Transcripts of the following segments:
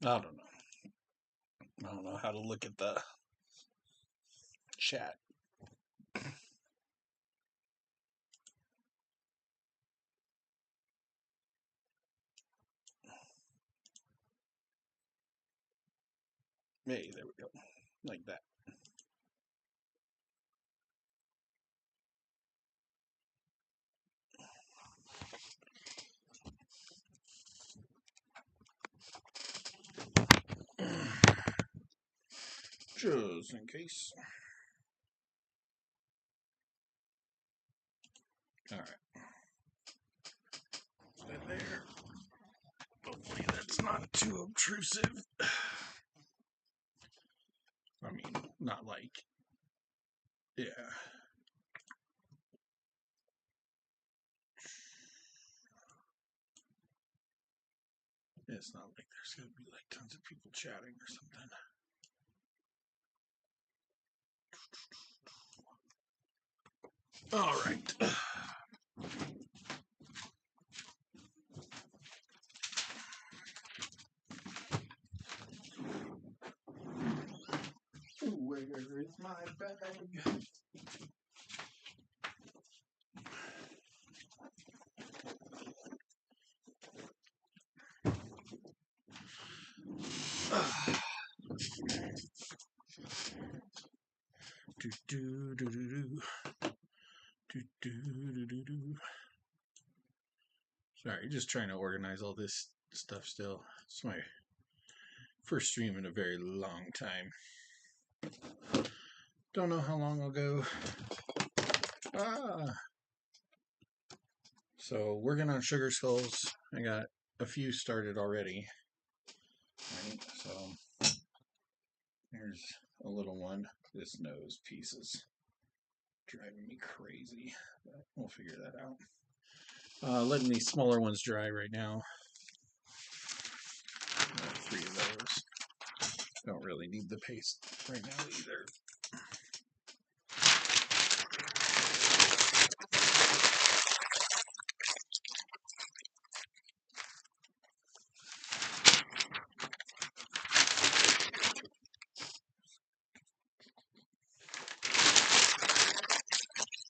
I don't know. I don't know how to look at the chat. Hey, there we go. Like that. Just in case. All right. That there. Hopefully that's not too obtrusive. I mean, not like, yeah. It's not like there's going to be like tons of people chatting or something. All right. Where is my bag? Do do do do do do do do do. Sorry, just trying to organize all this stuff still. It's my first stream in a very long time. Don't know how long I'll go. So working on sugar skulls. I got a few started already. Right, so here's a little one. This nose piece is driving me crazy, but we'll figure that out. Letting these smaller ones dry right now. 3 of those. Don't really need the paste right now either.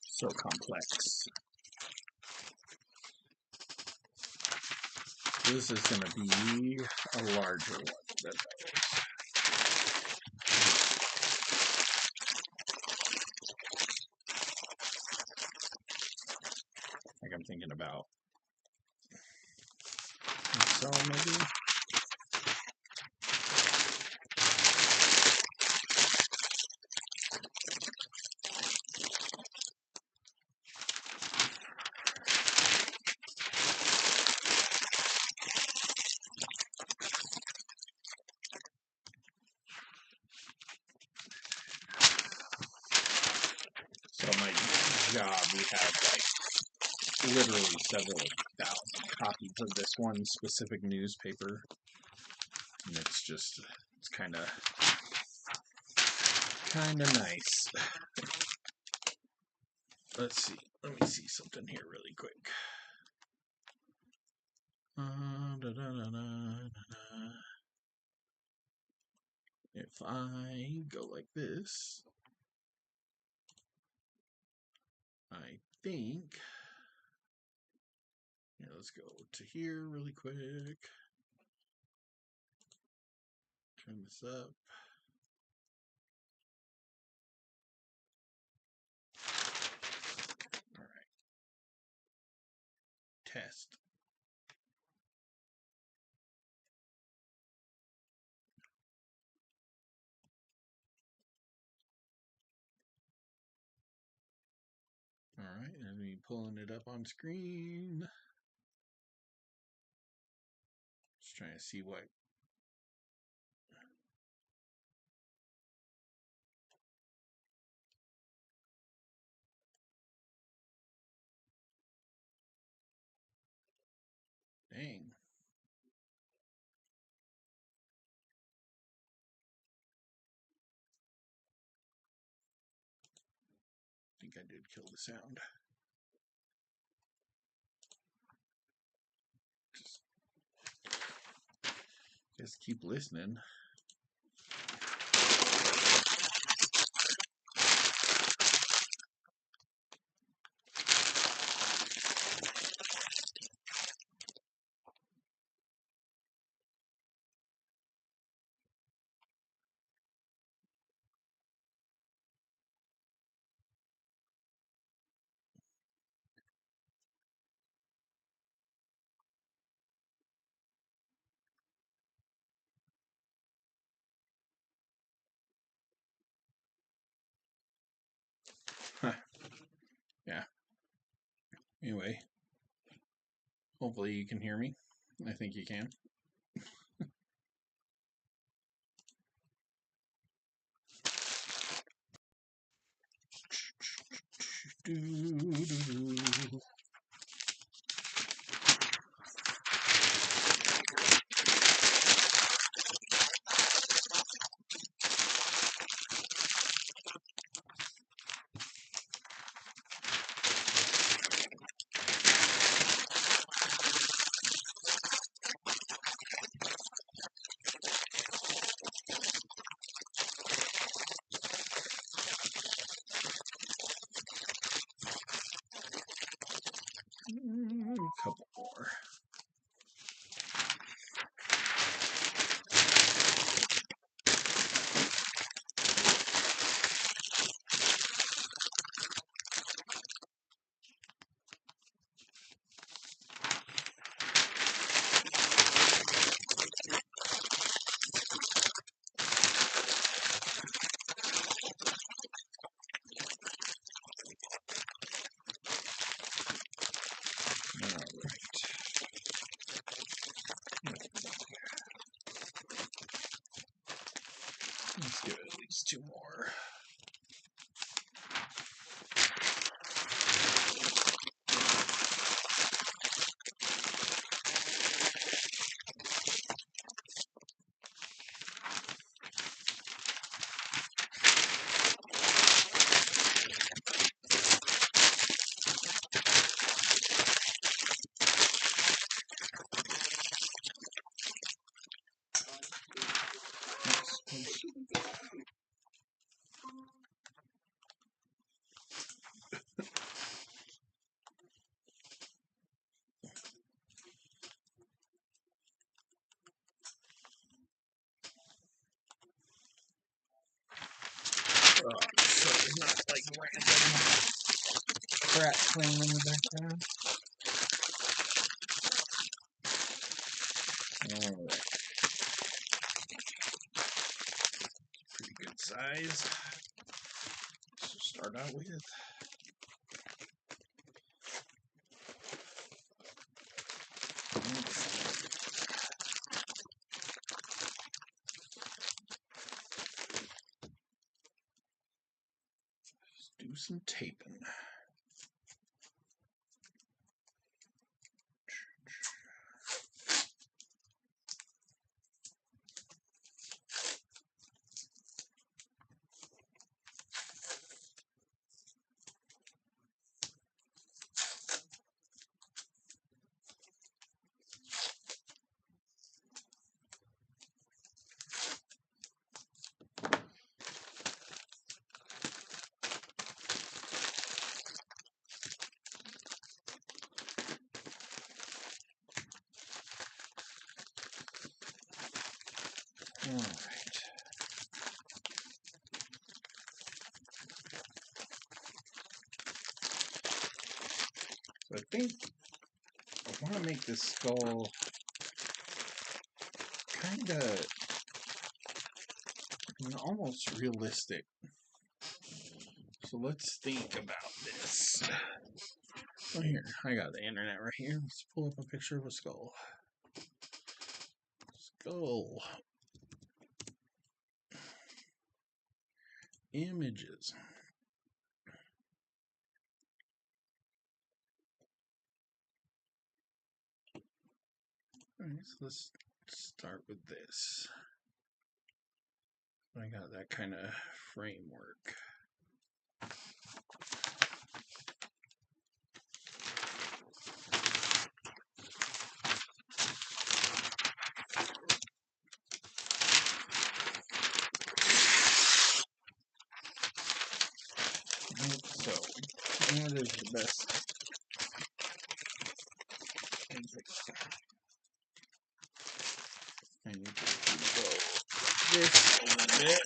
So complex. This is going to be a larger one than those. Like I'm thinking about. So maybe. So my job, we have like literally several thousand copies of this one specific newspaper. And it's just, it's kind of nice. Let's see. Let me see something here really quick. If I go like this, I think, yeah, let's go to here really quick. Turn this up. All right. Test. All right, and me pulling it up on screen. Just trying to see what. Dang. I think I did kill the sound. Just keep listening. Yeah. Anyway, hopefully you can hear me. I think you can. A couple more. Let's do at least two more. So it's not like random crap playing in the background. Alright. Pretty good size. So start out with. Let's do some taping. Alright. So I think I want to make this skull kind of almost realistic. So let's think about this. Oh, here, I got the internet right here. Let's pull up a picture of a skull. Skull. Images. Alright, so let's start with this. I got that kind of framework. So, that is the best. I need to go this a little bit.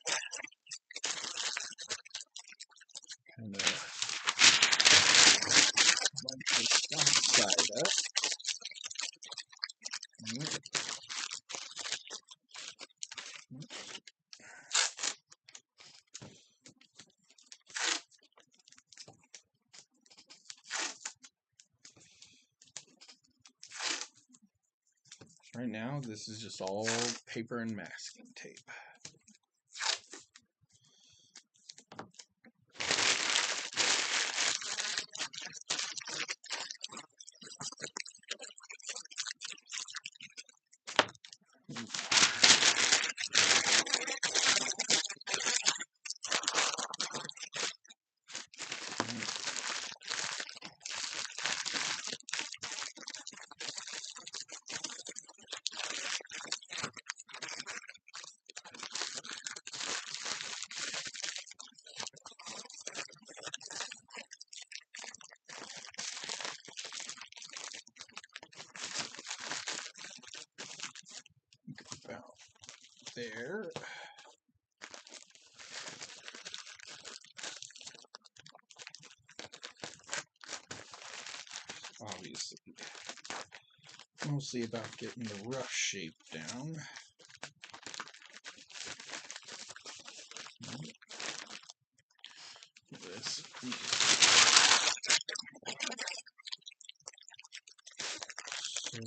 Kind of bunch the stock side up. Right now, this is just all paper and masking tape. About there. Obviously, mostly about getting the rough shape down. This. So,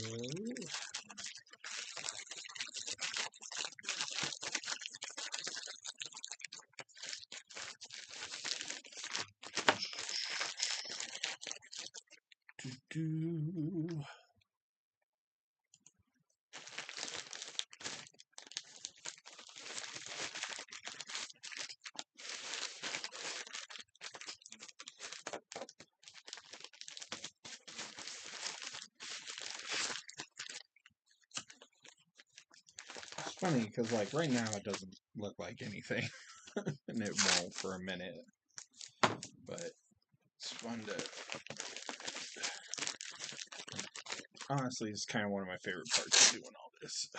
it's funny because, like, right now it doesn't look like anything, and it won't for a minute. But it's fun to. Honestly, it's kind of one of my favorite parts of doing all this.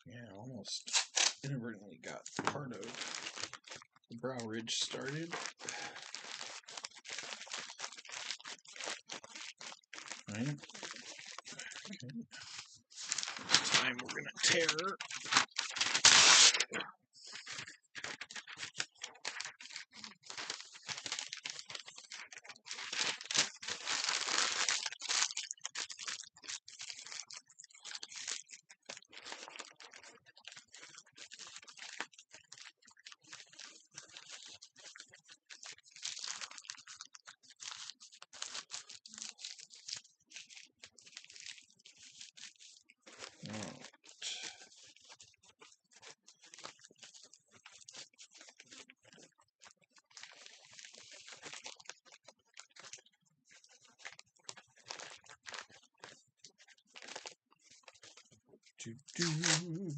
Yeah, almost inadvertently got part of the brow ridge started. Right? Okay. This time we're going to tear.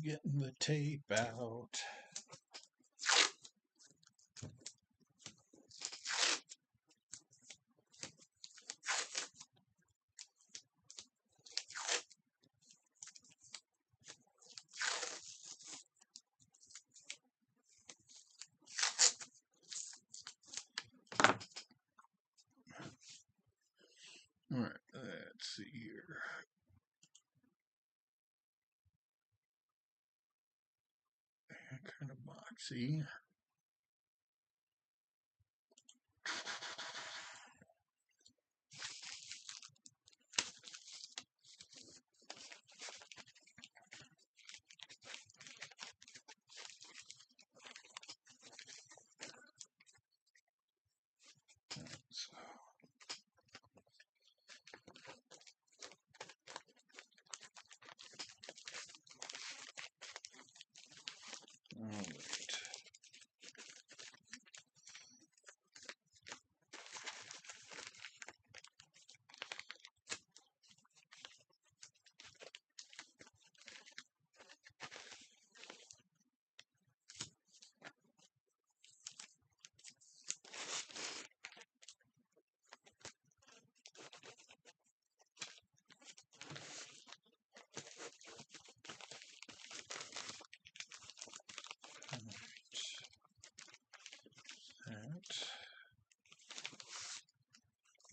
Getting the tape out. Alright, let's see here. Kind of boxy.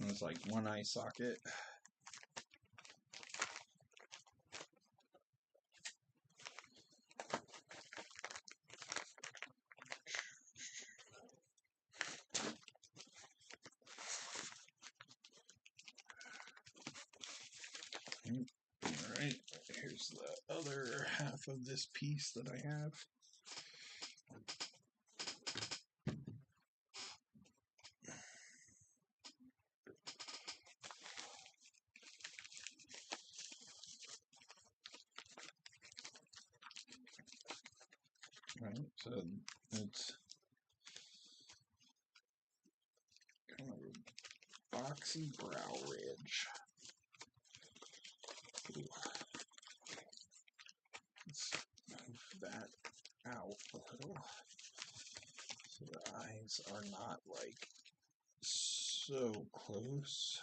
It was like one eye socket. Alright, here's the other half of this piece that I have. Right, so it's kind of a boxy brow ridge. Ooh. Let's move that out a little so the eyes are not like so close.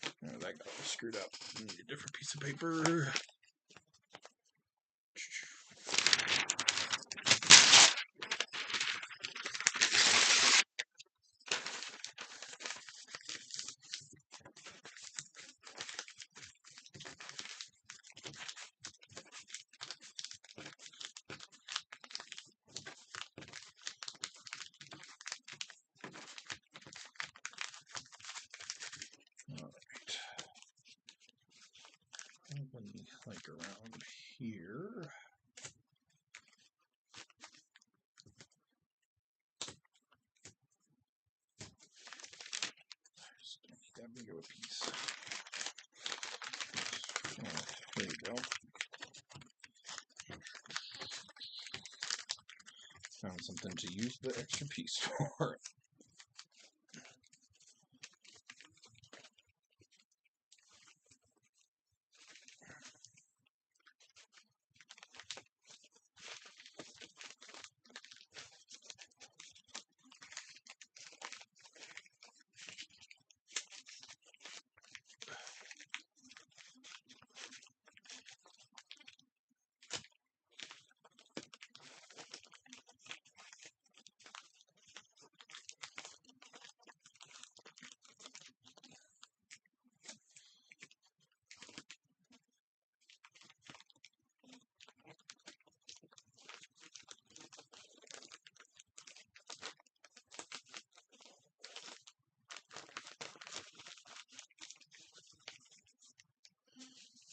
Oh, that got screwed up. I need a different piece of paper. Alright. Probably like around here. Just don't need that big of a piece. Oh, there you go. Found something to use the extra piece for.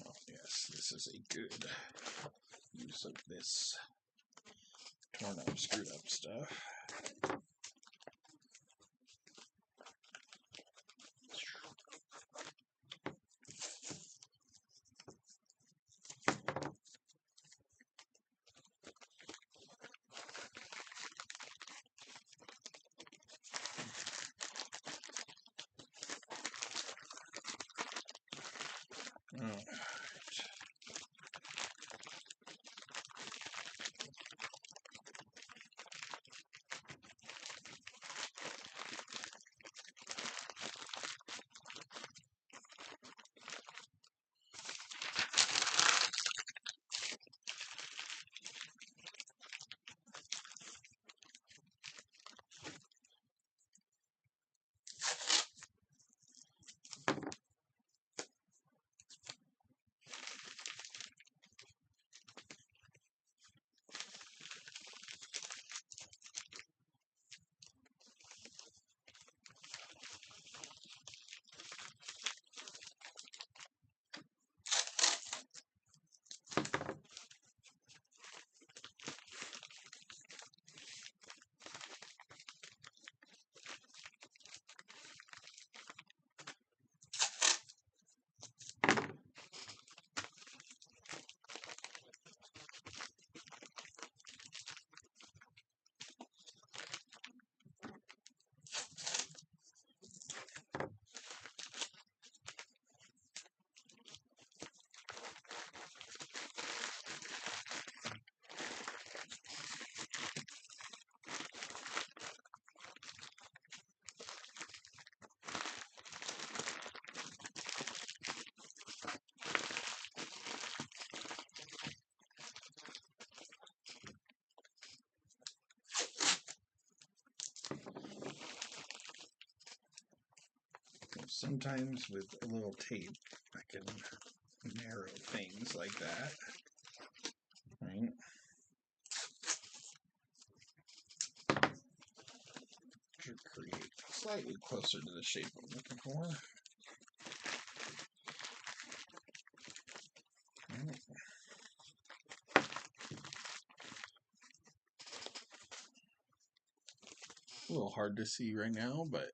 Oh yes, this is a good use of this torn up, screwed up stuff. Alright. Sometimes with a little tape, I can narrow things like that, right? To create slightly closer to the shape I'm looking for. Right. A little hard to see right now, but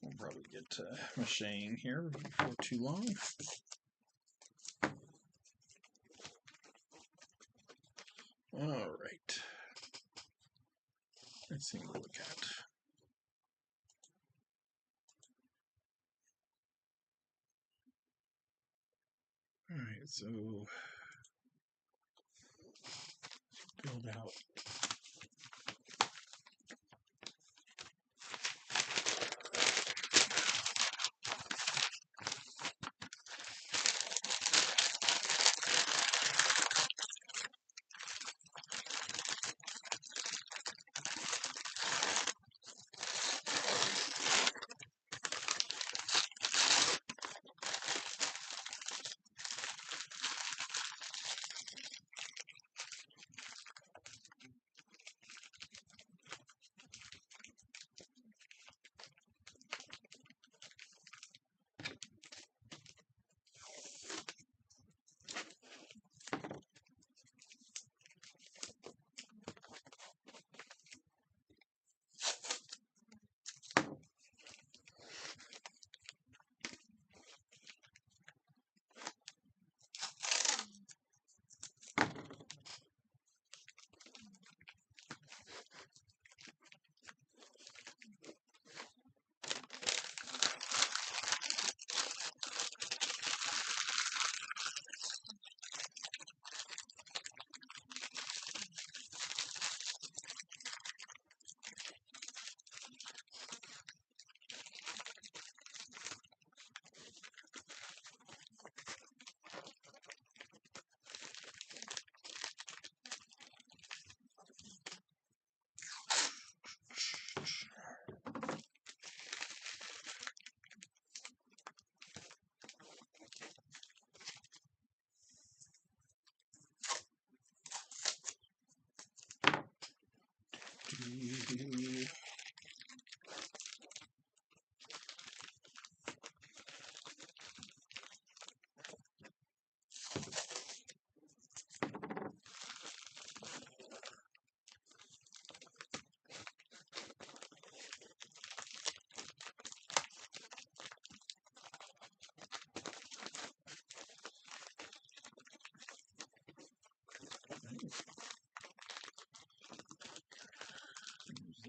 we'll probably get to macheing here before too long. All right. Let's see what we look at. All right, so build out.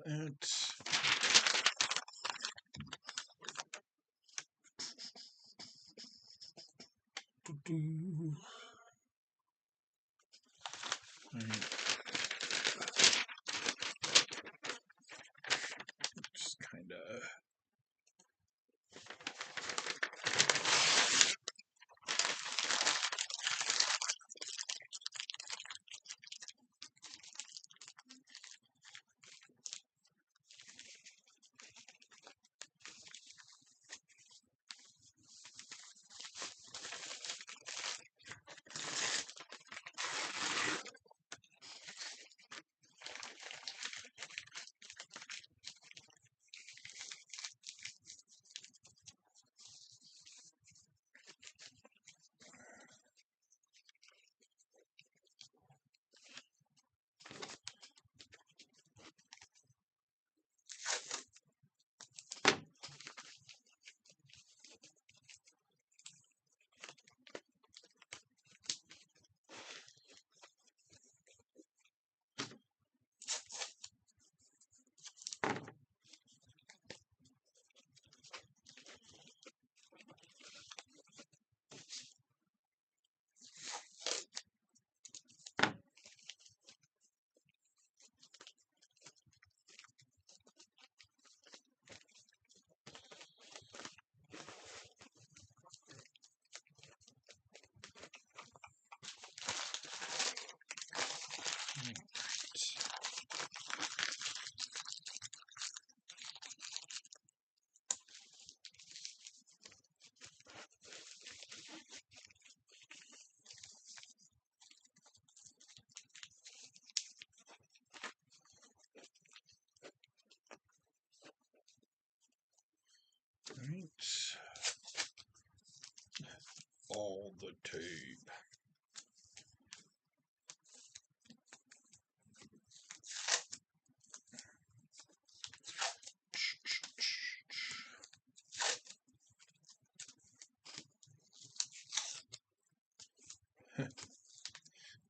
That. All right. Just kind of. all the tape.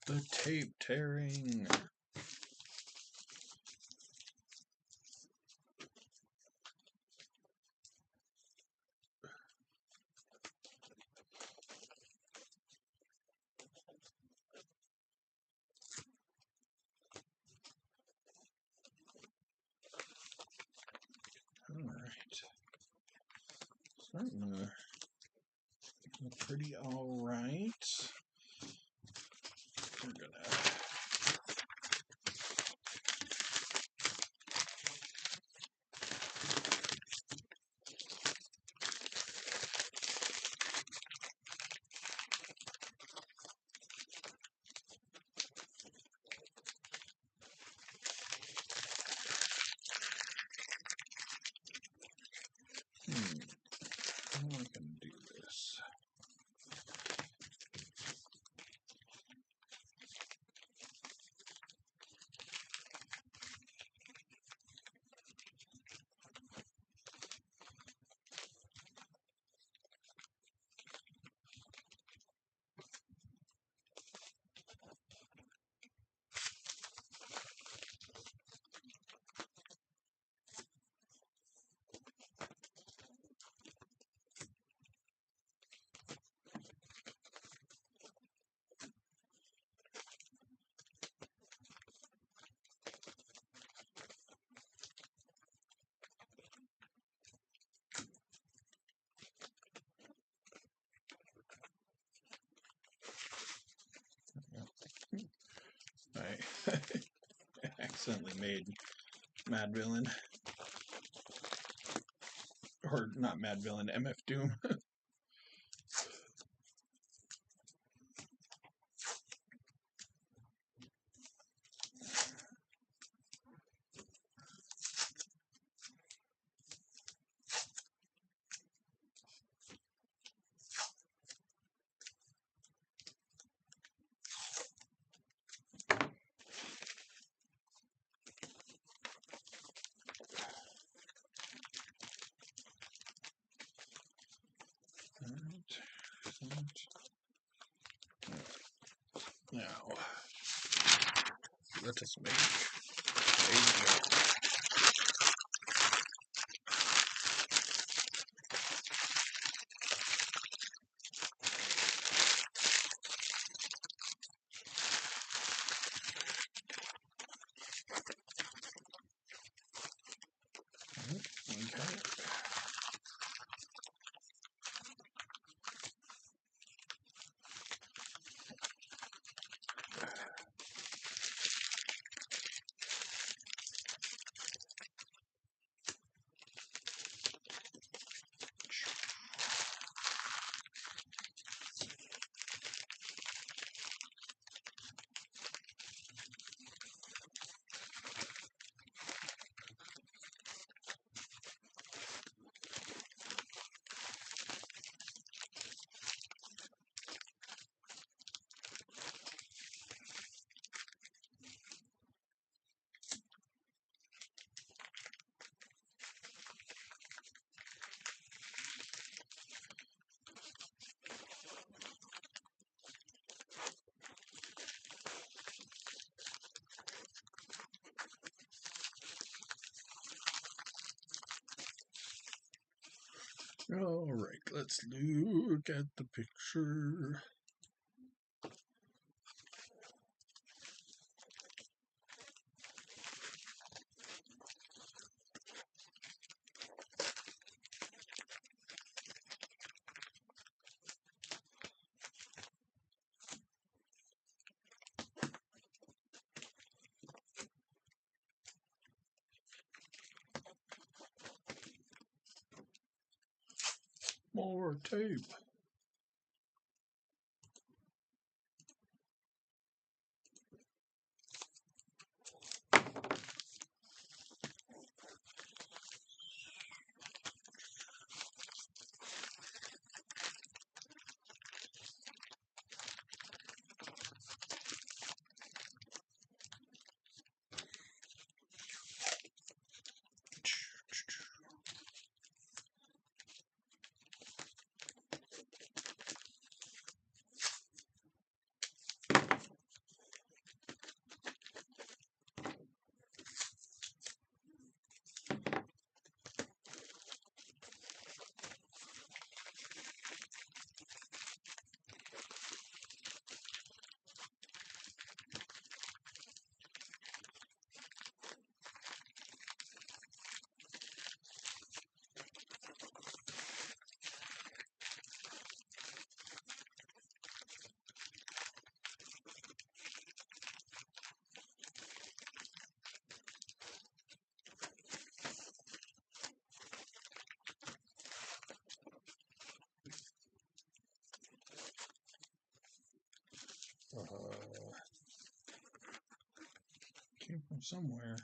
The tape tearing. Alright. Starting to look pretty alright. We're gonna how am I gonna do this? I accidentally made Mad Villain, or not Mad Villain, MF Doom. Now, let us make a joke. Okay. All right, let's look at the picture. More tape. Came from somewhere.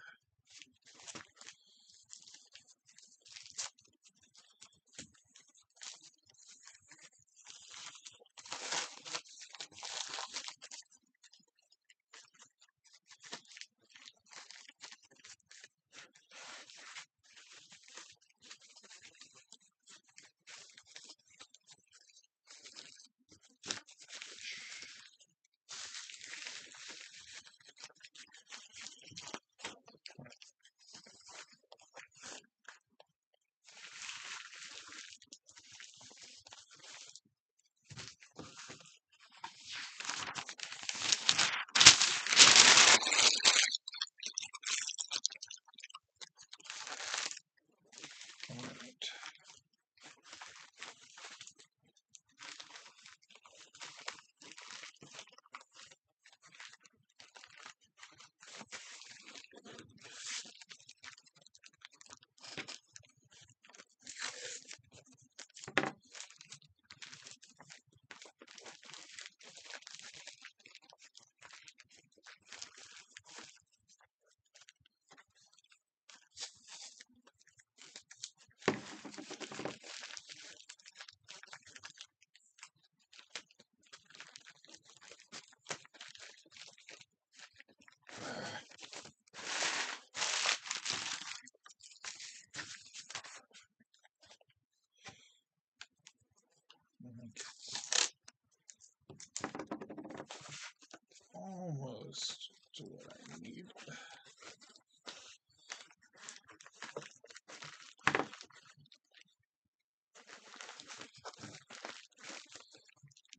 Almost to what I need.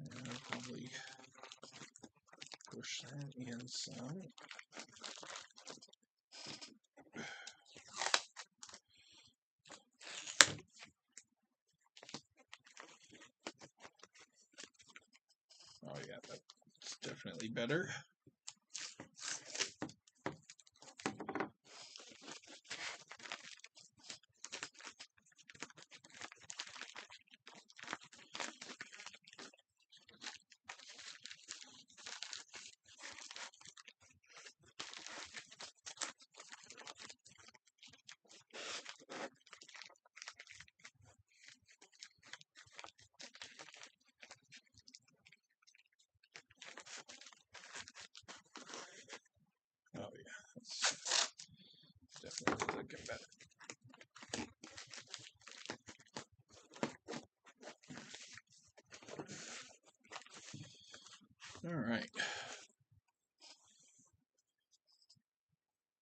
And I'll probably push that in some. Oh yeah, that's definitely better. Oh yeah, that's definitely looking better. All right.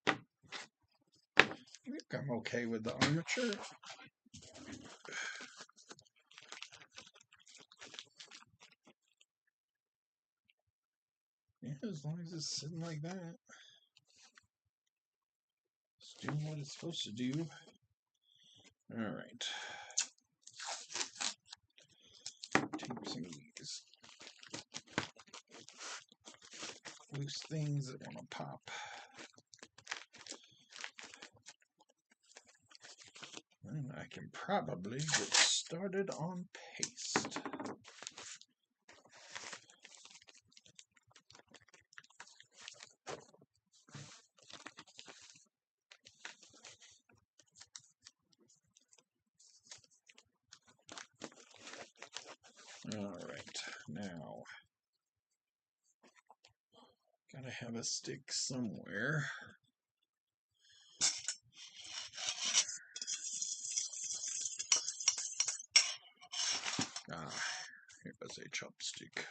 I think I'm okay with the armature. Yeah, as long as it's sitting like that. It's doing what it's supposed to do. All right. Take some of these loose things that want to pop. And I can probably get started on paste. All right, now gotta have a stick somewhere. Ah, here was a chopstick.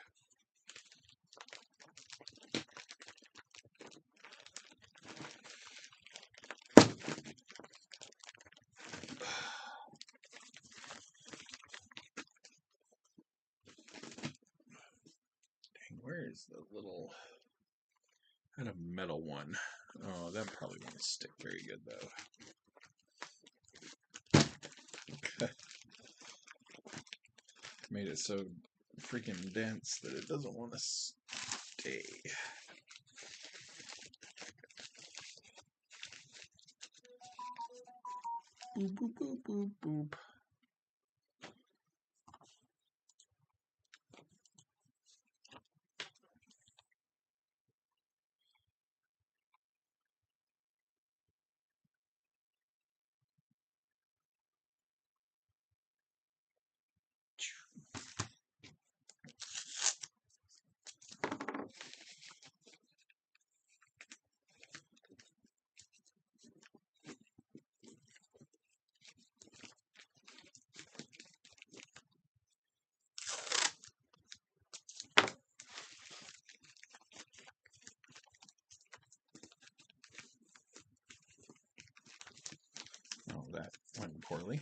Dang, where is the little... I had a metal one. Oh, that probably won't stick very good though. Made it so freaking dense that it doesn't want to stay. Boop, boop, boop, boop, boop. went poorly.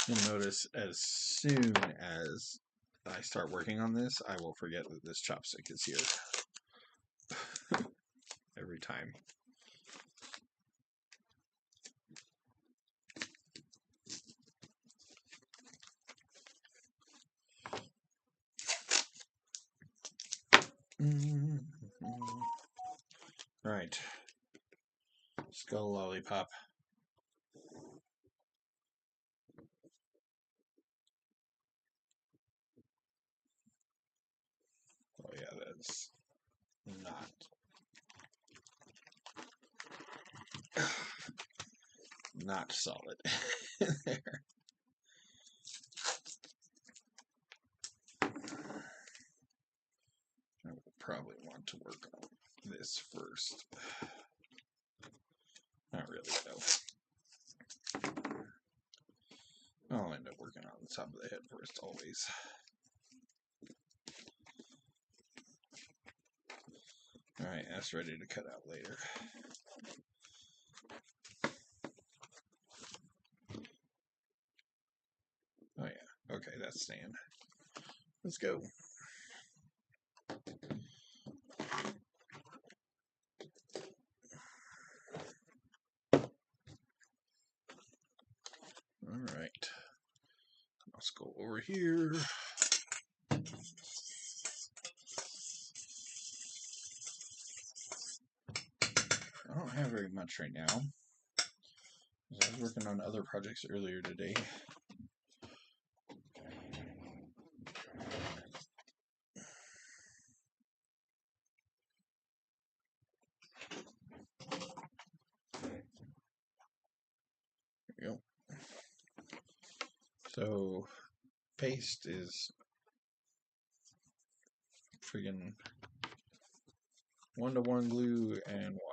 You'll notice as soon as I start working on this, I will forget that this chopstick is here. Every time. All right. Skull lollipop. Oh yeah, that's not solid there. I will probably want to work on this first. Not really though. I'll end up working on the top of the head first always. Alright, that's ready to cut out later. Oh yeah, okay, that's staying. Let's go. Alright. Let's go over here. I don't have very much right now. I was working on other projects earlier today. There we go. So, paste is friggin' 1-to-1 glue and water.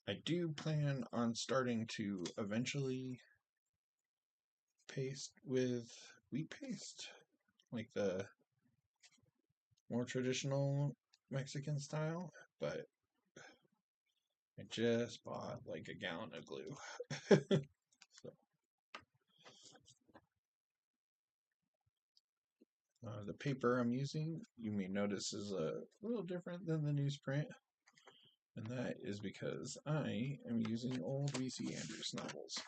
I do plan on starting to eventually paste with wheat paste, like the more traditional Mexican style, but I just bought like a gallon of glue. So, the paper I'm using, you may notice, is a little different than the newsprint. And that is because I am using old V.C. Andrews novels.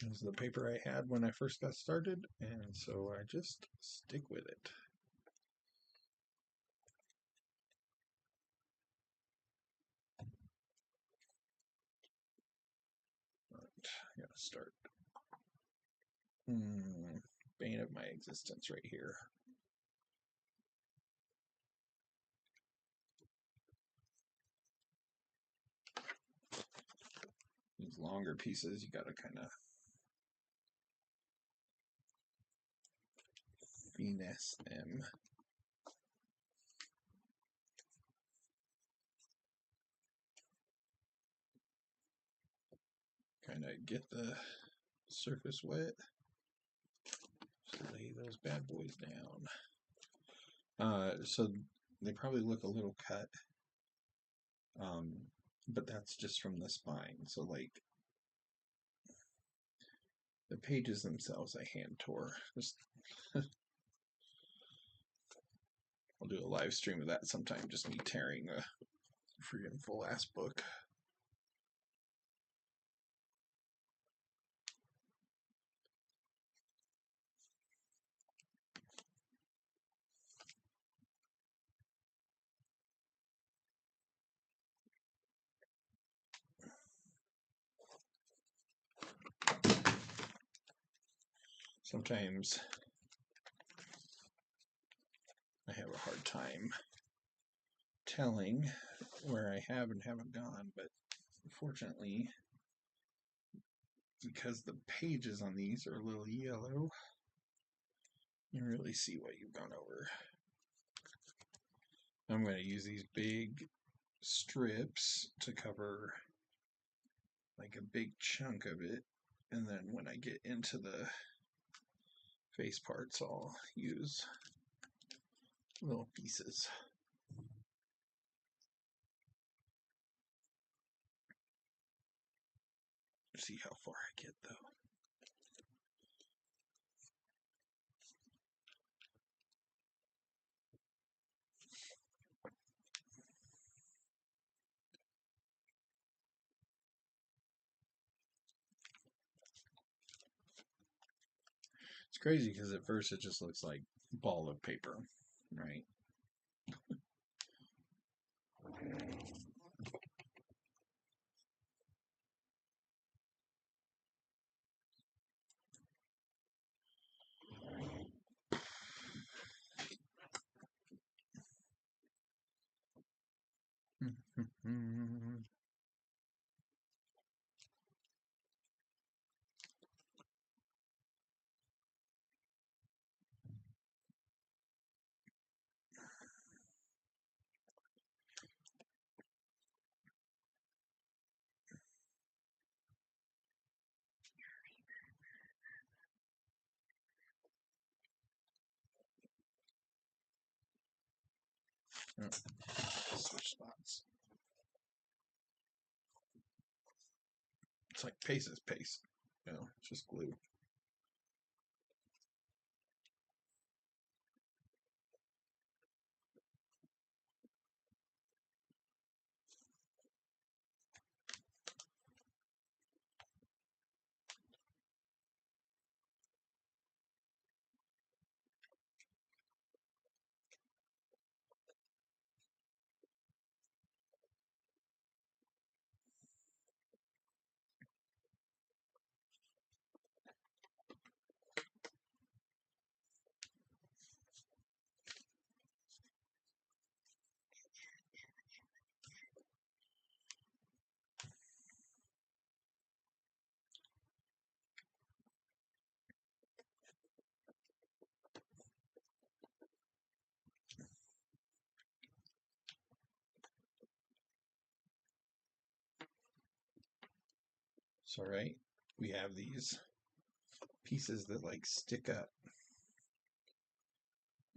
This is the paper I had when I first got started, and so I just stick with it. Right, I gotta start. Bane of my existence right here. These longer pieces, you gotta kind of finesse them. Kind of get the surface wet. Just lay those bad boys down. So they probably look a little cut. But that's just from the spine. So like the pages themselves I hand tore. Just I'll do a live stream of that sometime, just me tearing a freaking full ass book. Sometimes I have a hard time telling where I have and haven't gone, but unfortunately, because the pages on these are a little yellow, you really see what you've gone over. I'm going to use these big strips to cover like a big chunk of it, and then when I get into the face parts, I'll use little pieces. See how far I get though. It's crazy because at first it just looks like a ball of paper, right? Switch spots. It's like paste is paste, just glue. So, right, we have these pieces that like stick up,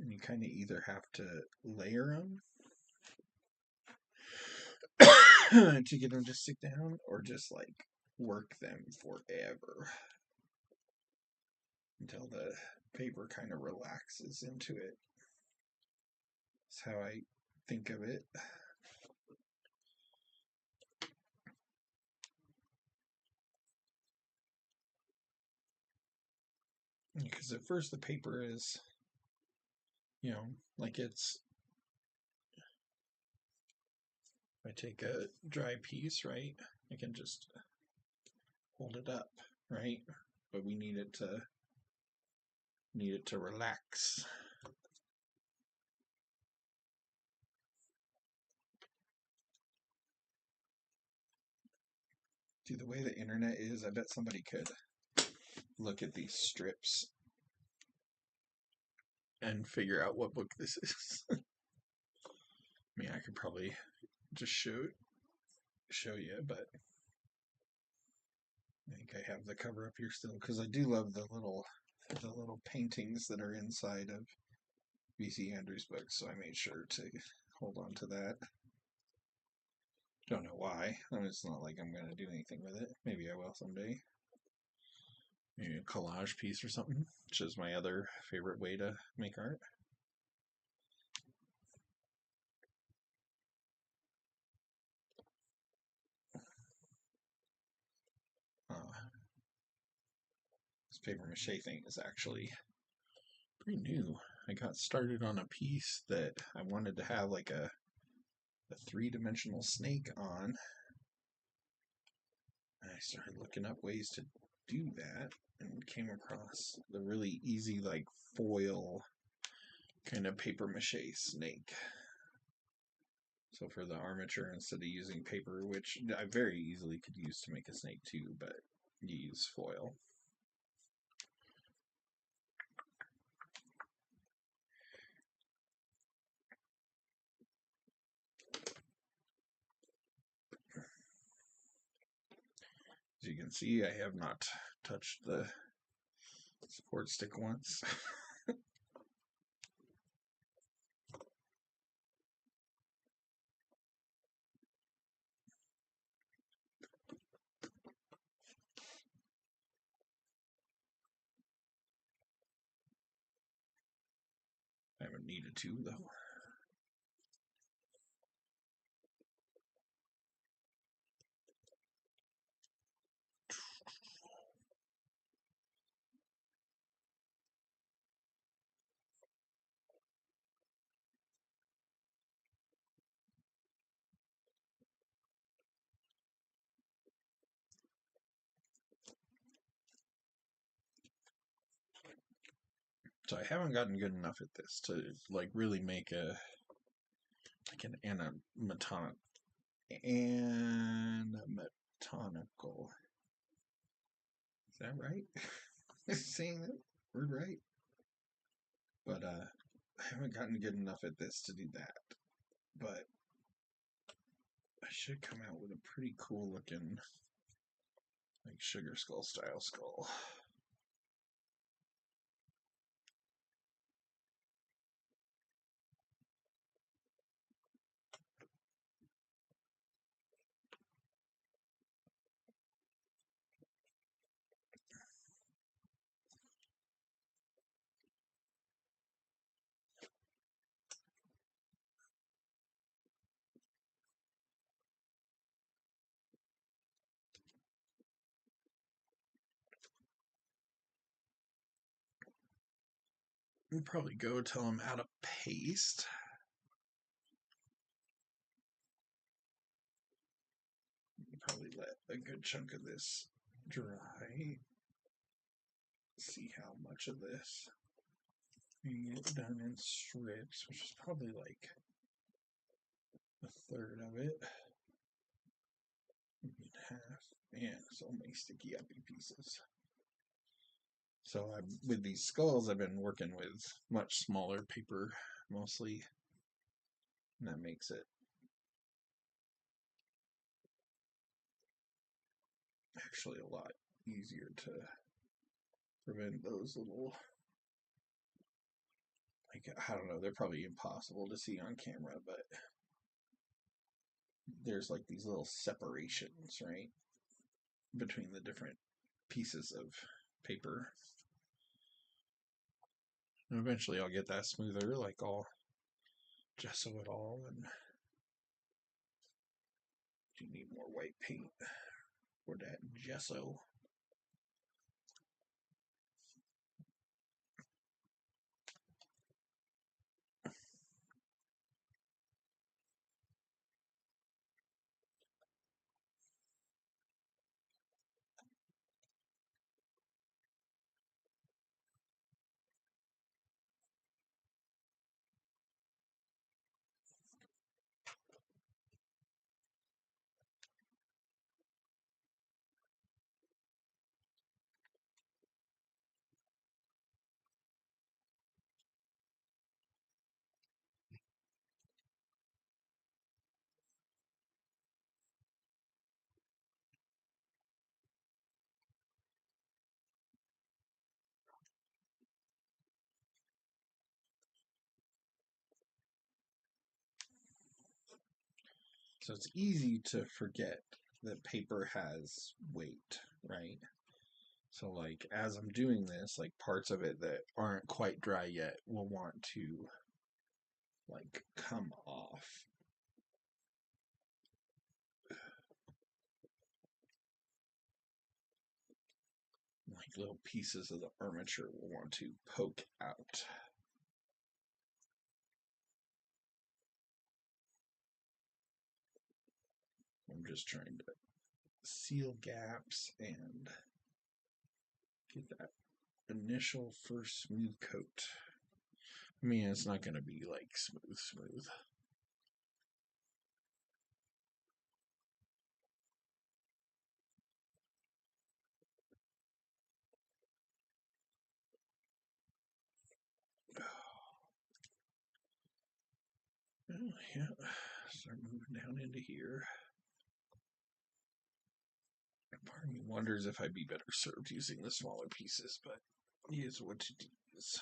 and you kind of either have to layer them to get them to stick down, or just like work them forever until the paper kind of relaxes into it. That's how I think of it. Because at first the paper is, like it's, if I take a dry piece, right, I can just hold it up, right? But we need it to relax. See, the way the internet is, I bet somebody could look at these strips and figure out what book this is. I mean, I could probably just show you, but I think I have the cover up here still because I do love the little paintings that are inside of V.C. Andrews' books, so I made sure to hold on to that. Don't know why. I mean, it's not like I'm going to do anything with it. Maybe I will someday. Maybe a collage piece or something, which is my other favorite way to make art. This paper mache thing is actually pretty new. I got started on a piece that I wanted to have like a three-dimensional snake on. And I started looking up ways to do that and came across the really easy like foil kind of paper mache snake. So for the armature, instead of using paper, which I very easily could use to make a snake too, but you use foil. As you can see, I have not touched the support stick once. I haven't needed to, though. So I haven't gotten good enough at this to like really make a like an anatomical. Is that right? Saying that word right? But I haven't gotten good enough at this to do that. But I should come out with a pretty cool looking like sugar skull style skull. I'll probably go till I'm out of paste. Probably let a good chunk of this dry. See how much of this we get done in strips, which is probably like a third of it. Maybe half. Yeah, so many sticky uppy pieces. So with these skulls, I've been working with much smaller paper mostly, and that makes it actually a lot easier to prevent those little, like, I don't know, they're probably impossible to see on camera, but there's like these little separations, right, between the different pieces of paper. And eventually I'll get that smoother, like I'll gesso it all, and you need more white paint for that gesso. So it's easy to forget that paper has weight, right? So like as I'm doing this, like parts of it that aren't quite dry yet will want to like come off. Like little pieces of the armature will want to poke out. I'm just trying to seal gaps and get that initial first smooth coat. I mean, it's not going to be like smooth. Well, yeah, start moving down into here. Part of me wonders if I'd be better served using the smaller pieces, but it is what it is.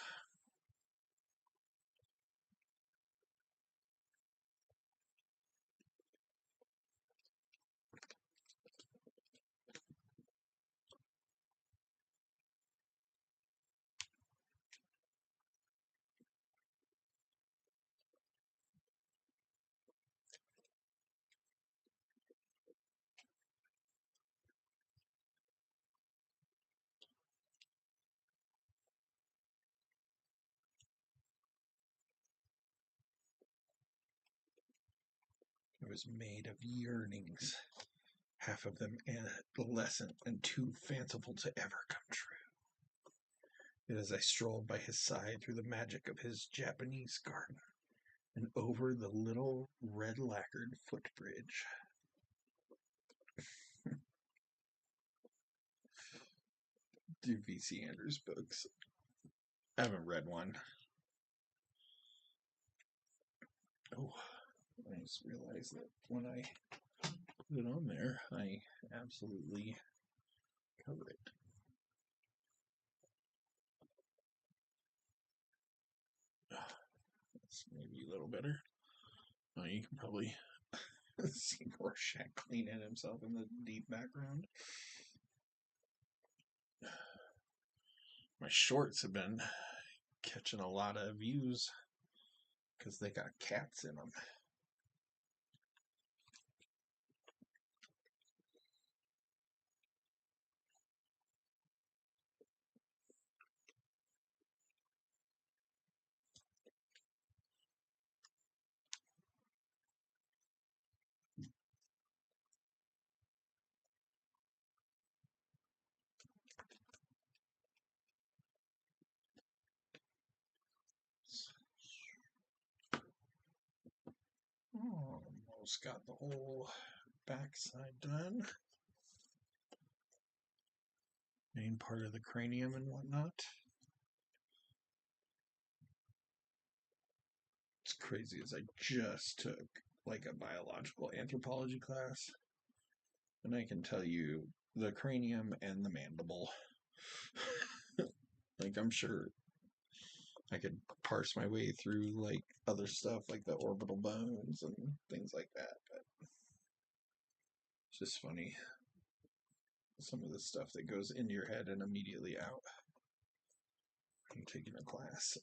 It was made of yearnings, half of them adolescent and too fanciful to ever come true. Yet as I strolled by his side through the magic of his Japanese garden and over the little red lacquered footbridge. Do V.C. Andrews books. I haven't read one. Oh, I just realized that when I put it on there, I absolutely cover it. That's maybe a little better. Oh, you can probably see Rorschach cleaning himself in the deep background. My shorts have been catching a lot of views because they got cats in them. Almost got the whole backside done. Main part of the cranium and whatnot. It's crazy as I just took like a biological anthropology class, and I can tell you the cranium and the mandible. Like, I'm sure I could parse my way through like other stuff like the orbital bones and things like that, but it's just funny some of the stuff that goes into your head and immediately out. I'm taking a class.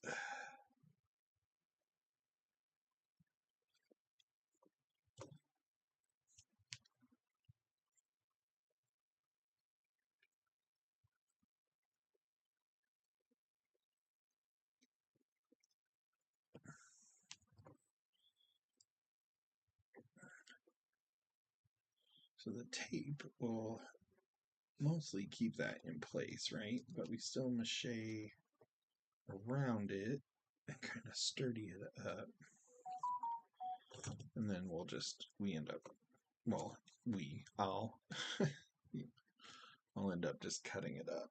So the tape will mostly keep that in place, right? But we still mache around it and kind of sturdy it up. And then we end up, well, I'll end up just cutting it up.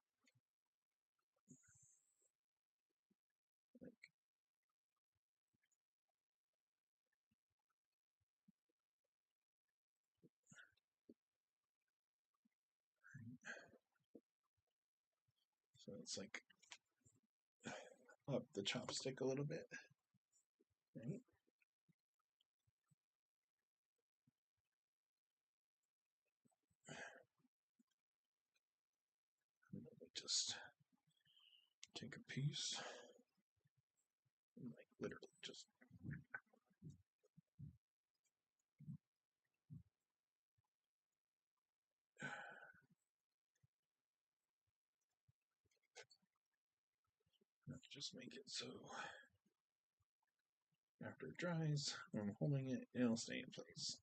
So it's like up the chopstick a little bit, right? And then we just take a piece and like literally just make it so after it dries, when I'm holding it, it'll stay in place.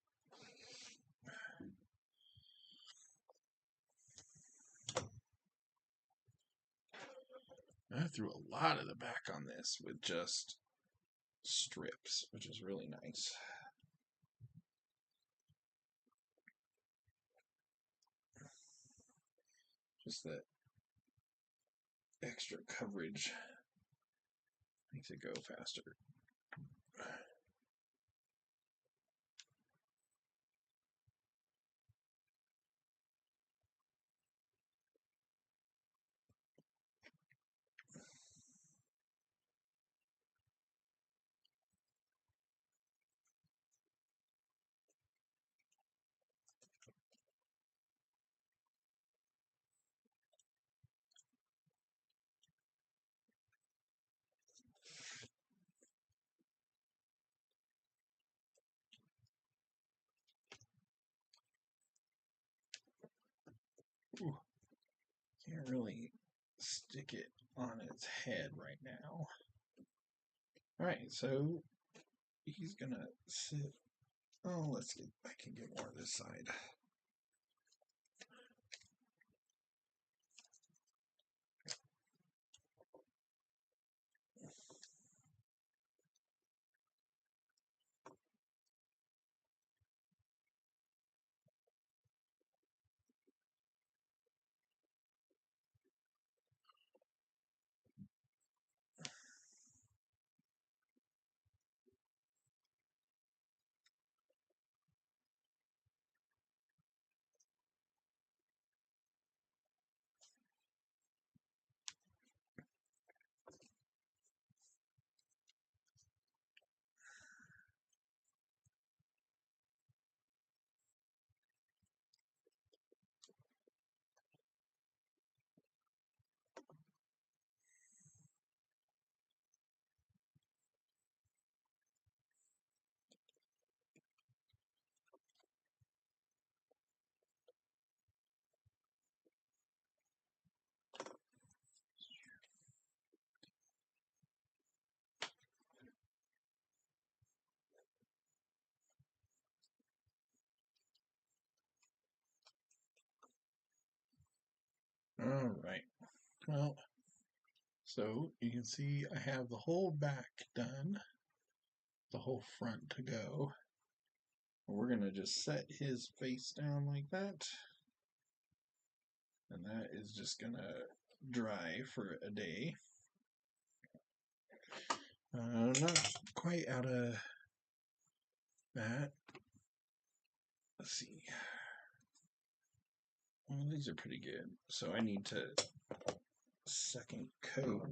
I threw a lot of the back on this with just strips, which is really nice. Just that extra coverage makes it go faster. really stick it on its head right now. Alright, so he's gonna sit. Oh, let's get, I can get more of this side. Alright, well, so you can see I have the whole back done, the whole front to go. We're going to just set his face down like that. And that is just going to dry for a day. Not quite out of that. Let's see. Well, these are pretty good. So I need to second coat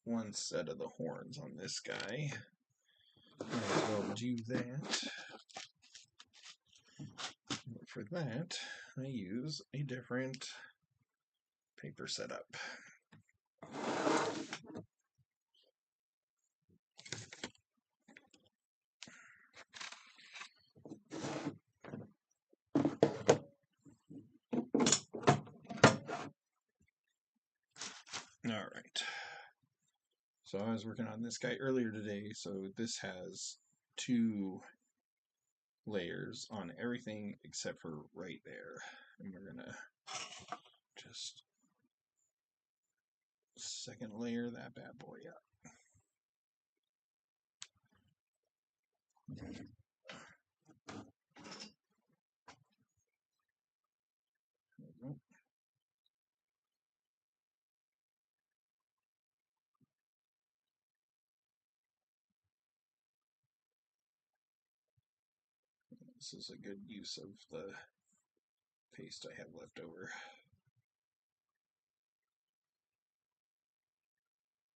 one set of the horns on this guy. Might as well do that. But for that, I use a different paper setup. Alright. So I was working on this guy earlier today, so this has 2 layers on everything except for right there. And we're gonna just second layer that bad boy up. This is a good use of the paste I have left over.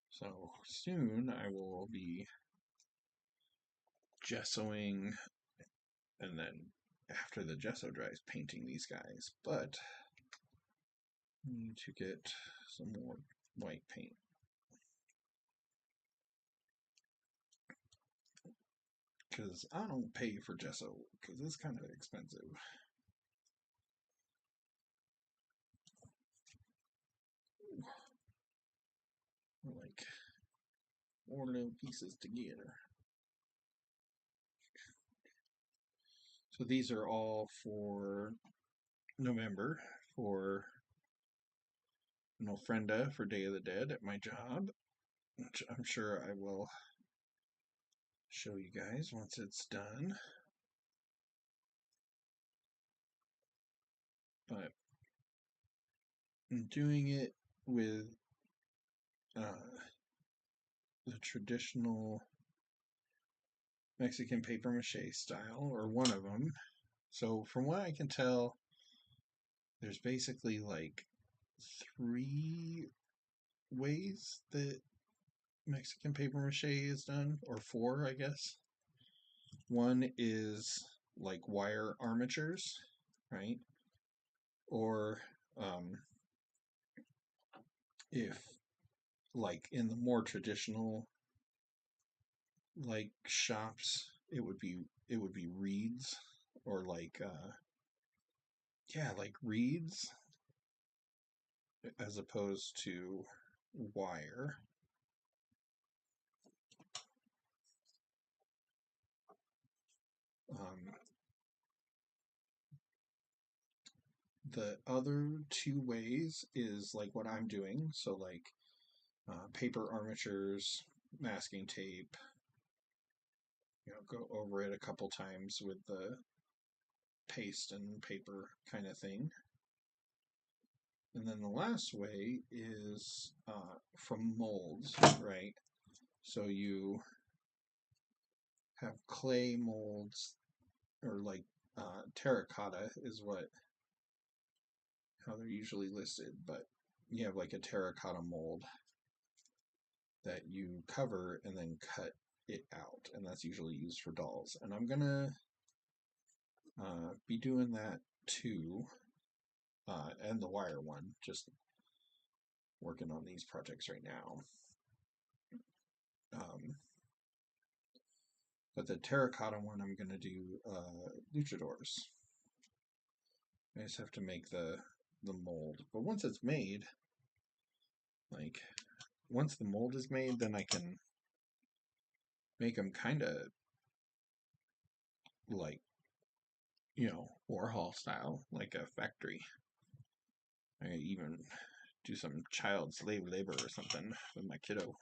So soon I will be gessoing, and then after the gesso dries, painting these guys. But I need to get some more white paint. Because I don't pay for gesso, because it's kind of expensive. Like 4 little pieces together. So these are all for November, for an ofrenda for Day of the Dead at my job, which I'm sure I will show you guys once it's done. But I'm doing it with the traditional Mexican paper mache style, or one of them. So from what I can tell, there's basically like 3 ways that Mexican paper mache is done, or 4, I guess. One is like wire armatures, right? Or if like in the more traditional like shops, it would be reeds, or like like reeds. as opposed to wire. The other two ways is like what I'm doing. So like paper armatures, masking tape, go over it a couple times with the paste and paper kind of thing. And then the last way is from molds, right? So you have clay molds, or like terracotta is how they're usually listed, but you have like a terracotta mold that you cover and then cut it out, and that's usually used for dolls. And I'm gonna be doing that too, and the wire one, just working on these projects right now. But the terracotta one, I'm gonna do luchadors. I just have to make the mold, but once it's made, like once the mold is made, then I can make them kind of like, Warhol style, like a factory. I even do some child slave labor or something with my kiddo.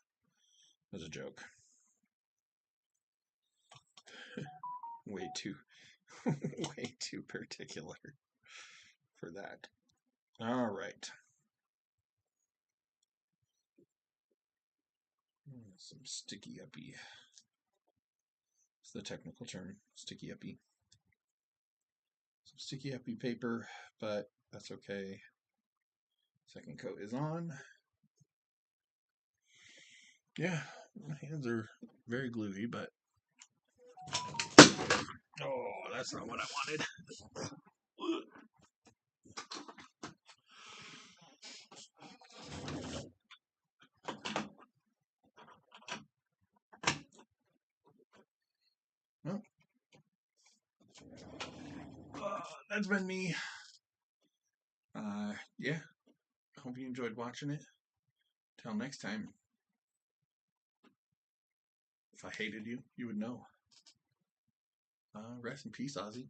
As a joke. way too particular for that. All right. Some sticky uppy. It's the technical term, sticky uppy. Some sticky uppy paper, but that's okay. Second coat is on. Yeah, my hands are very gluey, but oh, that's not what I wanted. Well, that's been me. Yeah. Hope you enjoyed watching it. Till next time. If I hated you, you would know. Rest in peace, Ozzy.